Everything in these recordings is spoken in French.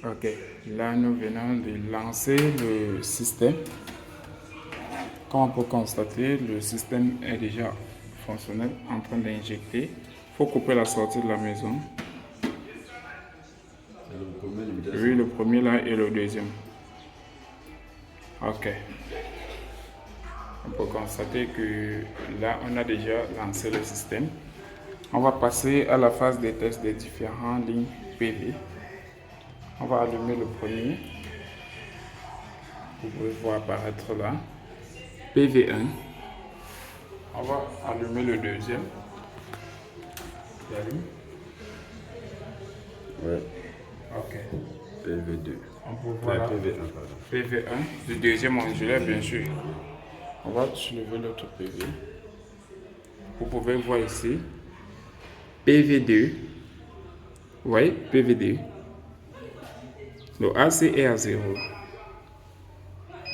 Ok, là nous venons de lancer le système. Comme on peut constater, le système est déjà fonctionnel, en train d'injecter. Il faut couper la sortie de la maison. Oui, le premier là et le deuxième. Ok. On peut constater que là, on a déjà lancé le système. On va passer à la phase des tests des différentes lignes PV. On va allumer le premier. Vous pouvez voir apparaître là. PV1. On va allumer le deuxième. Il allume. Ouais. Ok. PV2. On peut voir là. PV1, pardon. PV1, le deuxième ondulaire, bien sûr. On va soulever l'autre PV. Vous pouvez voir ici. PV2. Oui, PV2. Le AC est à 0.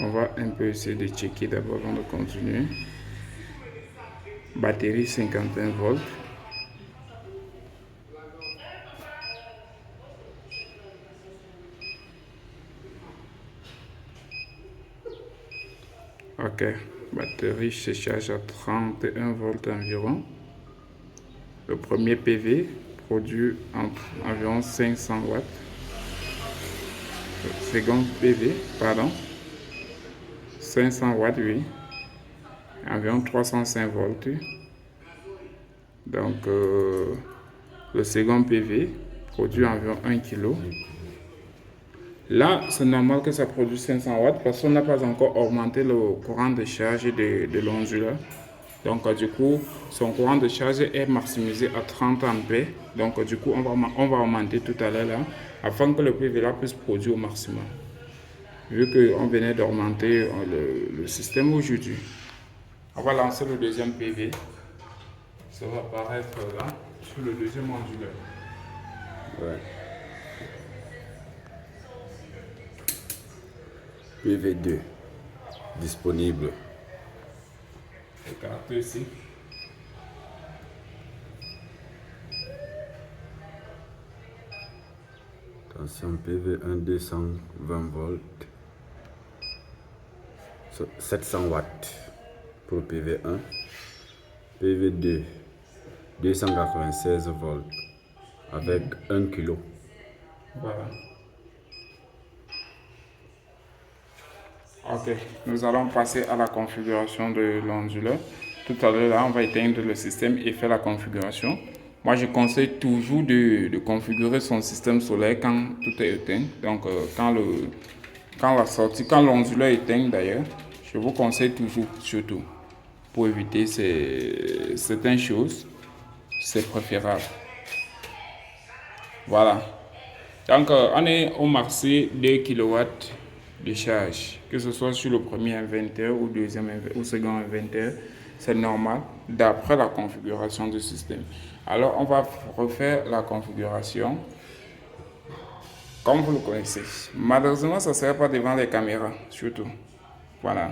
On va un peu essayer de checker d'abord avant de continuer. Batterie 51 volts. Ok, batterie se charge à 31 volts environ. Le premier PV produit environ 500 watts. Le second PV, pardon, 500 watts, oui, environ 305 volts. Donc, le second PV produit environ 1 kg. Là, c'est normal que ça produise 500 watts parce qu'on n'a pas encore augmenté le courant de charge de l'onduleur. Donc, du coup, son courant de charge est maximisé à 30 ampères. Donc, du coup, on va augmenter tout à l'heure là afin que le PV là puisse produire au maximum. Vu qu'on venait d'augmenter le système aujourd'hui. On va lancer le deuxième PV. Ça va apparaître là sur le deuxième onduleur. Ouais. PV2 disponible. Écartez ici. Attention, PV1 220 volts. 700 watts pour PV1. PV2 296 volts avec 1 kg. Voilà. Ok, nous allons passer à la configuration de l'onduleur. Tout à l'heure, là, on va éteindre le système et faire la configuration. Moi, je conseille toujours de configurer son système solaire quand tout est éteint. Donc, quand l'onduleur est éteint d'ailleurs, je vous conseille toujours, surtout, pour éviter certaines choses, c'est préférable. Voilà. Donc, on est au marché 2 kW de charge, que ce soit sur le premier inverteur ou ou second inverteur, c'est normal d'après la configuration du système. Alors, on va refaire la configuration comme vous le connaissez. Malheureusement, ça ne sera pas devant les caméras, surtout. Voilà.